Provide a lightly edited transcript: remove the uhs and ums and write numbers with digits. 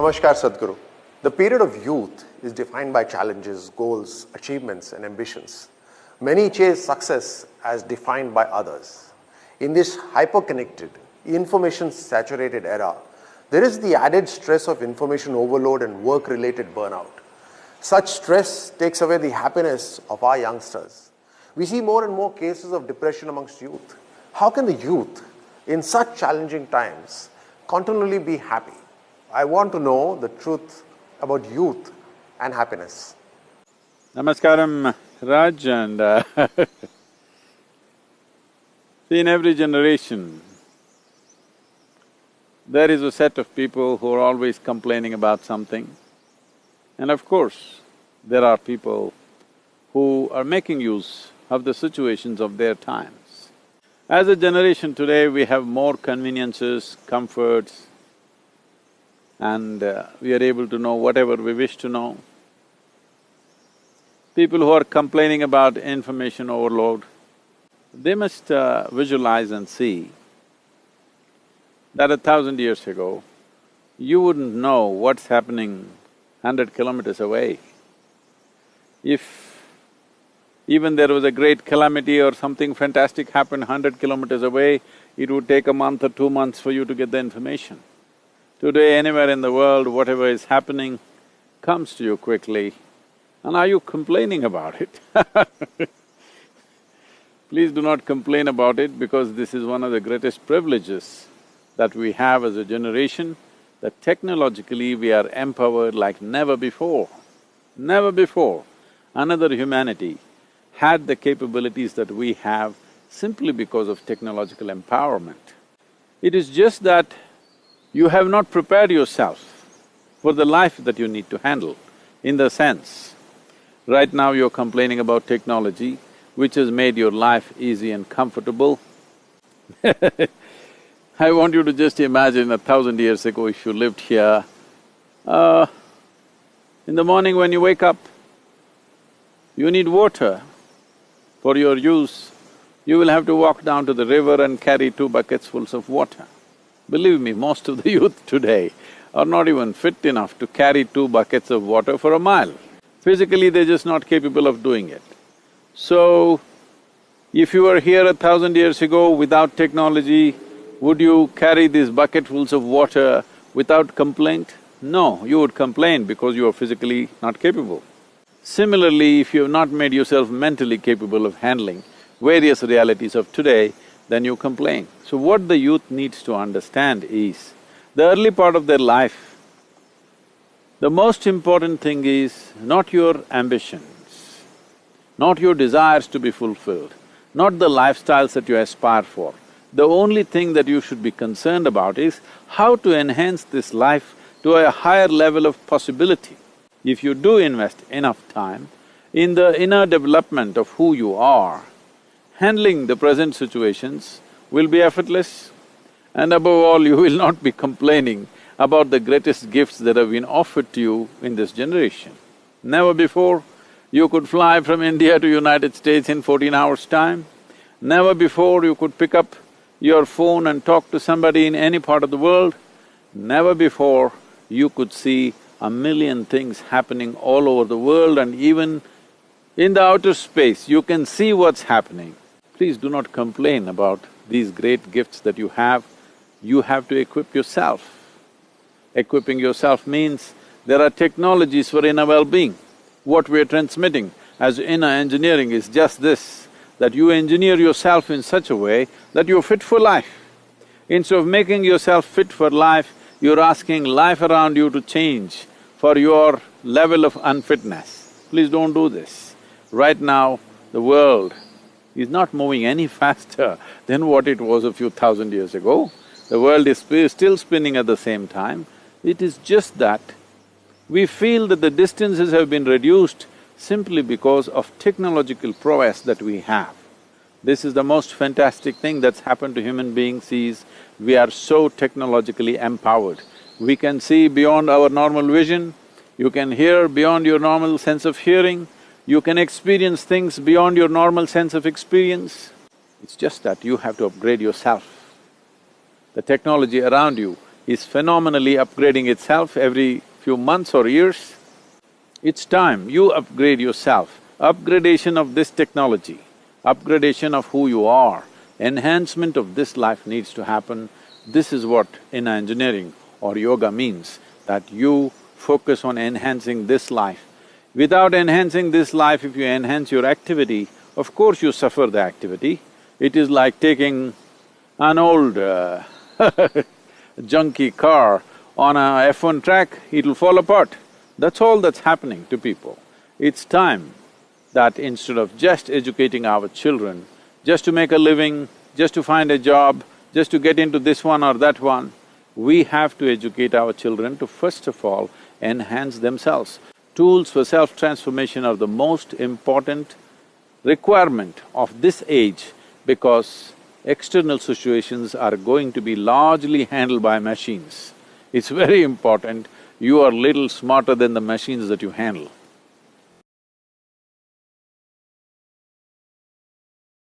Namaskar, Sadhguru. The period of youth is defined by challenges, goals, achievements, and ambitions. Many chase success as defined by others. In this hyper-connected, information-saturated era, there is the added stress of information overload and work-related burnout. Such stress takes away the happiness of our youngsters. We see more and more cases of depression amongst youth. How can the youth, in such challenging times, continually be happy? I want to know the truth about youth and happiness. Namaskaram, Raj, and see, in every generation, there is a set of people who are always complaining about something. And of course, there are people who are making use of the situations of their times. As a generation today, we have more conveniences, comforts, and we are able to know whatever we wish to know. People who are complaining about information overload, they must visualize and see that 1,000 years ago, you wouldn't know what's happening 100 kilometers away. If even there was a great calamity or something fantastic happened 100 kilometers away, it would take a month or 2 months for you to get the information. Today, anywhere in the world, whatever is happening comes to you quickly, and are you complaining about it? Please do not complain about it, because this is one of the greatest privileges that we have as a generation, that technologically we are empowered like never before. Never before another humanity had the capabilities that we have simply because of technological empowerment. It is just that you have not prepared yourself for the life that you need to handle. In the sense, right now you're complaining about technology, which has made your life easy and comfortable. I want you to just imagine 1,000 years ago if you lived here, in the morning when you wake up, you need water for your use. You will have to walk down to the river and carry 2 buckets full of water. Believe me, most of the youth today are not even fit enough to carry 2 buckets of water for a mile. Physically, they're just not capable of doing it. So, if you were here 1,000 years ago without technology, would you carry these bucketfuls of water without complaint? No, you would complain because you are physically not capable. Similarly, if you have not made yourself mentally capable of handling various realities of today, then you complain. So what the youth needs to understand is, the early part of their life, the most important thing is not your ambitions, not your desires to be fulfilled, not the lifestyles that you aspire for. The only thing that you should be concerned about is how to enhance this life to a higher level of possibility. If you do invest enough time in the inner development of who you are, handling the present situations will be effortless, and above all, you will not be complaining about the greatest gifts that have been offered to you in this generation. Never before you could fly from India to United States in 14 hours' time. Never before you could pick up your phone and talk to somebody in any part of the world. Never before you could see 1,000,000 things happening all over the world, and even in the outer space, you can see what's happening. Please do not complain about these great gifts that you have. You have to equip yourself. Equipping yourself means there are technologies for inner well-being. What we're transmitting as inner engineering is just this, that you engineer yourself in such a way that you're fit for life. Instead of making yourself fit for life, you're asking life around you to change for your level of unfitness. Please don't do this. Right now, the world is not moving any faster than what it was a few thousand years ago. The world is still spinning at the same time. It is just that we feel that the distances have been reduced simply because of technological prowess that we have. This is the most fantastic thing that's happened to human beings is, we are so technologically empowered. We can see beyond our normal vision, you can hear beyond your normal sense of hearing, you can experience things beyond your normal sense of experience. It's just that you have to upgrade yourself. The technology around you is phenomenally upgrading itself every few months or years. It's time you upgrade yourself. Upgradation of this technology, upgradation of who you are, enhancement of this life needs to happen. This is what in engineering or yoga means, that you focus on enhancing this life. Without enhancing this life, if you enhance your activity, of course you suffer the activity. It is like taking an old junky car on a F1 track, it'll fall apart. That's all that's happening to people. It's time that instead of just educating our children, just to make a living, just to find a job, just to get into this one or that one, we have to educate our children to first of all enhance themselves. Tools for self-transformation are the most important requirement of this age, because external situations are going to be largely handled by machines. It's very important you are little smarter than the machines that you handle.